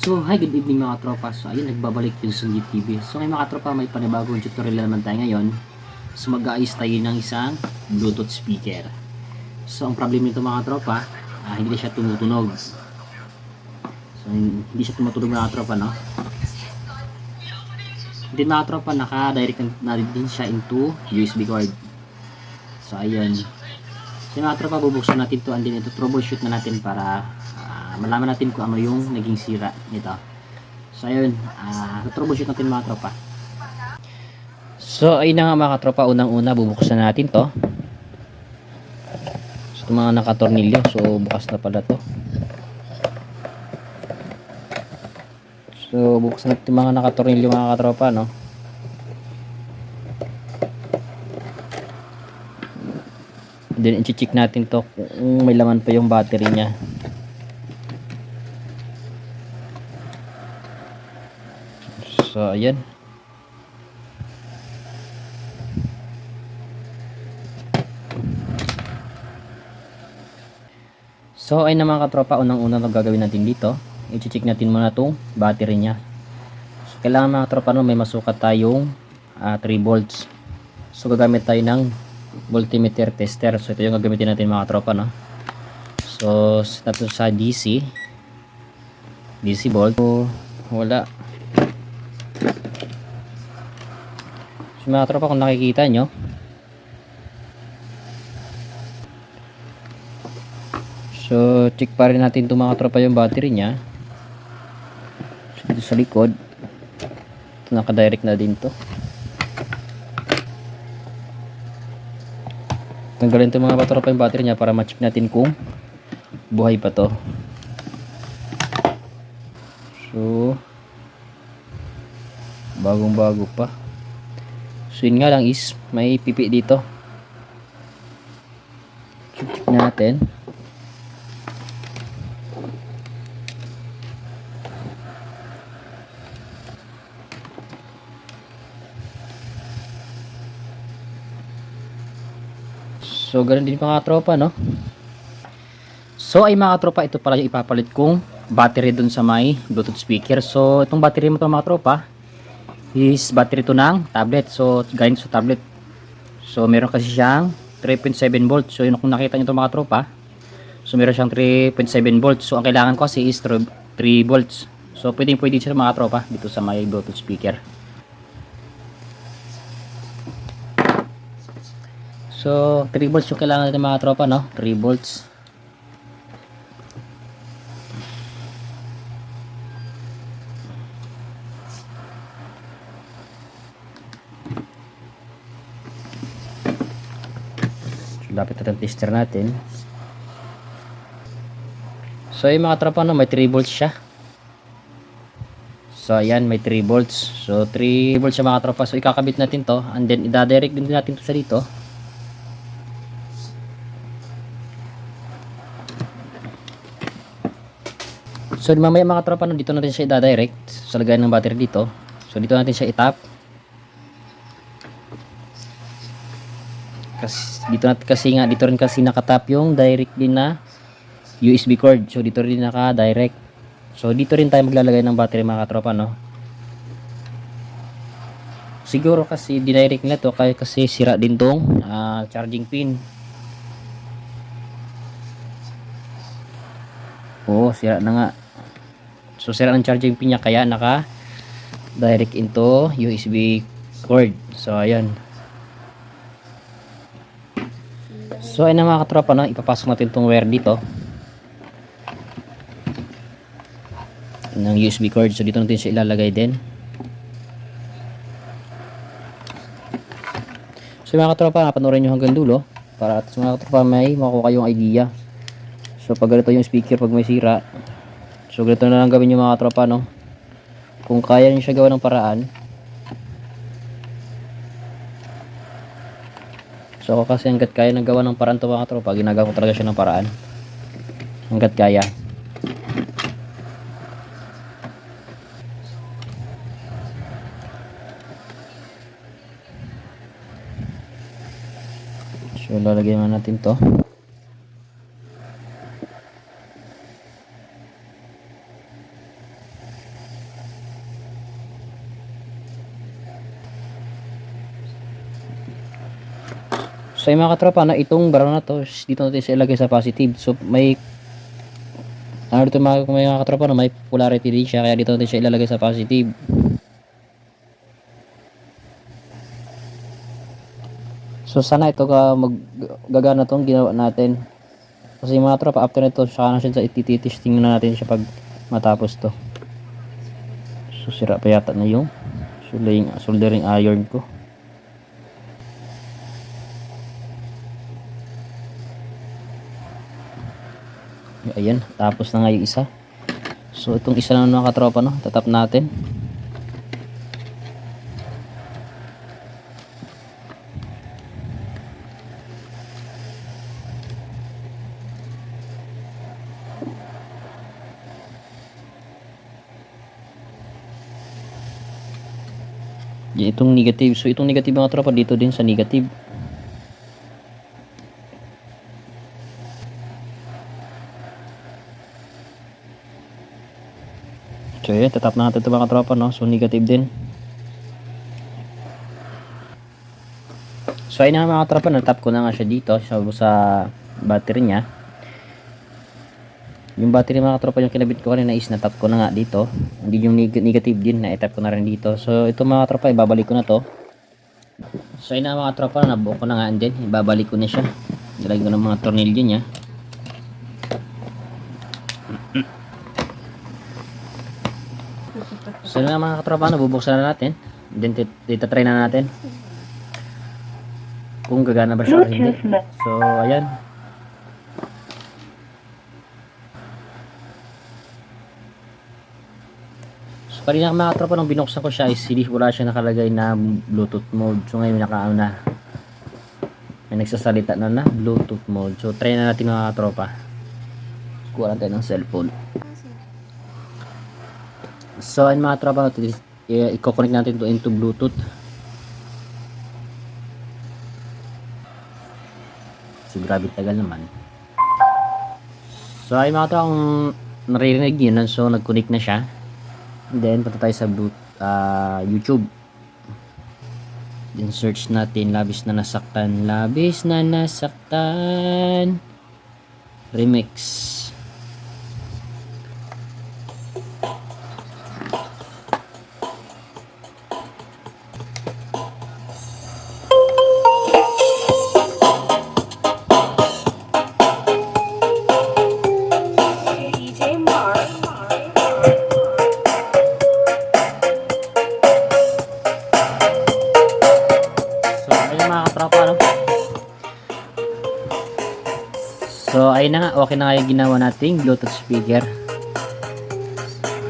So, hi, good evening mga tropa. So, ayun, nagbabalik yung Sungi TV. So, ngayon mga tropa, may panibagong tutorial naman tayo ngayon. So, mag-aayos tayo ng isang Bluetooth speaker. So, ang problem nito mga tropa, hindi siya tumutunog. So, hindi siya tumutunog mga tropa, no? Hindi mga tropa, naka-direct na din siya into USB cord. So, ayun. So, mga tropa, bubuksan natin to and then ito troubleshoot na natin para malaman natin kung ano yung naging sira nito. So ayun, troubleshoot natin mga tropa. So ayun na nga mga tropa, unang-una bubuksan natin to. So mga nakatornilyo, so bukas na pala to. So bubuksan natin mga nakatornilyo mga katropa, no. Then i-check natin to kung may laman pa yung battery niya. So ayan. So ayun na mga katropa, unang-una na gagawin natin dito, i-check natin muna tong battery niya. So kailangan mga katropa, no, may masukat tayong 3 volts. So gagamit tayo ng voltmeter tester. So ito yung gagamitin natin mga katropa, no. So set natin sa DC volt. So wala. So mga tropa, kung nakikita nyo, so check pa rin natin itong mga tropa yung battery nya. So, dito sa likod ito, naka-direct na din to. Tanggalin itong mga tropa yung battery nya para ma-check natin kung buhay pa to. So bagong bago pa. So yun nga lang is may pipi dito. Check natin. So ganun din mga tropa, no. So ay mga tropa, ito pala yung ipapalit kong battery dun sa may Bluetooth speaker. So itong battery mo to mga tropa is battery to ng tablet. So galing sa tablet. So meron kasi siyang 3.7 volts. So yun, kung nakita nyo ito mga tropa, so meron siyang 3.7 volts. So ang kailangan ko kasi is 3 volts. So pwede siya mga tropa dito sa may Bluetooth speaker. So 3 volts yung kailangan natin mga tropa, no. 3 volts. Lapit natin tester natin. So yung mga tropa, no, may 3 volts siya. So ayan, may 3 volts. So 3 volts siya mga tropa. So ikakabit natin to and then i-direct din natin to sa dito. So mamaya mga tropa, no, dito natin siya i-direct sa lagayan ng battery dito. So dito natin siya i-tap. Kasi dito rin kasi nakatap yung direct din na USB cord. So dito rin naka-direct. So dito rin tayo maglalagay ng battery mga katropa, no. Siguro kasi dinirect nila to kasi sira din tong charging pin. Oo, sira na nga. So sira ng charging pin niya kaya naka-direct into USB cord. So ayan. So ayun na mga katropa, no, ipapasok natin itong wire dito ng USB cord. So dito natin siya ilalagay din. So mga katropa, panoorin nyo hanggang dulo para at mga katropa may makuha kayong idea. So pag ganito yung speaker, pag may sira, so ganito na lang gawin yung mga katropa, no. Kung kaya nyo siya gawa ng paraan. So ako kasi hanggat kaya nagawa ng paraan to mga tropa, ginagawa ko talaga siya ng paraan hanggat kaya. So lalagyan natin to. So yung mga katropa, na itong brown na to, dito natin siya ilagay sa positive. So may dito mga katropa, no, may polarity din siya, kaya dito natin siya ilalagay sa positive. So sana ito gagana tong ginawa natin. Kasi yung mga tropa, after nito, saka na siya sa ititesting na natin siya pag matapos to. So sira pa yata na yung soldering iron ko. Ayan, tapos na nga yung isa. So itong isa na mga katropa, no, tatap natin. Yan, itong negative. So itong negative mga tropa, dito din sa negative. So yun, tatap na natin ito mga tropa, no? So negative din. So ayun na mga tropa, natap ko na nga siya dito sa battery niya. Yung battery mga tropa, yung kinabit ko kanina is natap ko na nga dito. Hindi yung negative din, na-tap ko na rin dito. So ito mga tropa, ibabalik ko na to. So ayun na mga tropa, nabuo ko na nga din. Ibabalik ko na siya. Nilagay ko ng mga tornilyo niya. So yun na mga katropa, bubuksan na natin. Then try na natin kung gagana ba siya o hindi. So ayan. So kanina mga katropa, nung binuksan ko siya is wala siya nakalagay na Bluetooth mode. So ngayon nakaano na, may nagsasalita na Bluetooth mode. So try na natin mga katropa. Kuha natin ng cellphone. So ayun mga tropa, i-connect natin to into Bluetooth. So grabe tagal naman. So ayun mga tropa, kung naririnig yun, so nag-connect na siya. Then punta tayo sa YouTube. Then search natin Labis na Nasaktan. Labis na Nasaktan Remix. So ayun na nga, okay na nga yung ginawa nating Bluetooth speaker.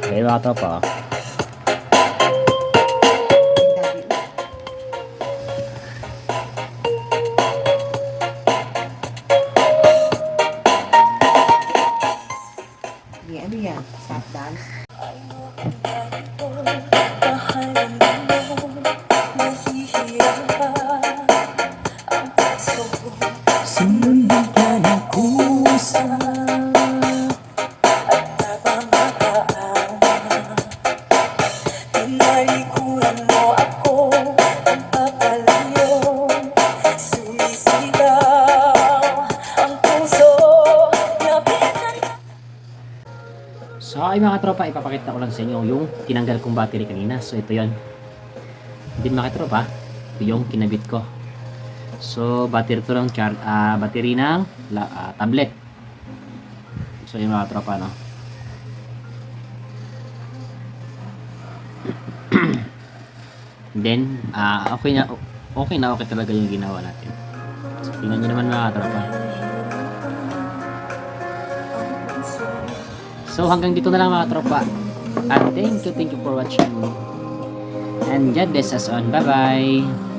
Okay mga tropa, Ano yan? Stop dance? Sundan ka ng kusa at napamataan. Tinalikuran mo ako ang papalayo. Sumisigaw ang puso. so ay mga tropa, ipapakita ko lang sa inyo yung tinanggal kong battery kanina. So ito yon. Hindi mga tropa, ito yung kinabit ko. So battery to ng battery ng tablet. So yung mga tropa, no. Then okay talaga yung ginawa natin. So tingnan nyo naman mga tropa. So hanggang dito na lang mga tropa. And thank you for watching. And God bless us on. Bye bye.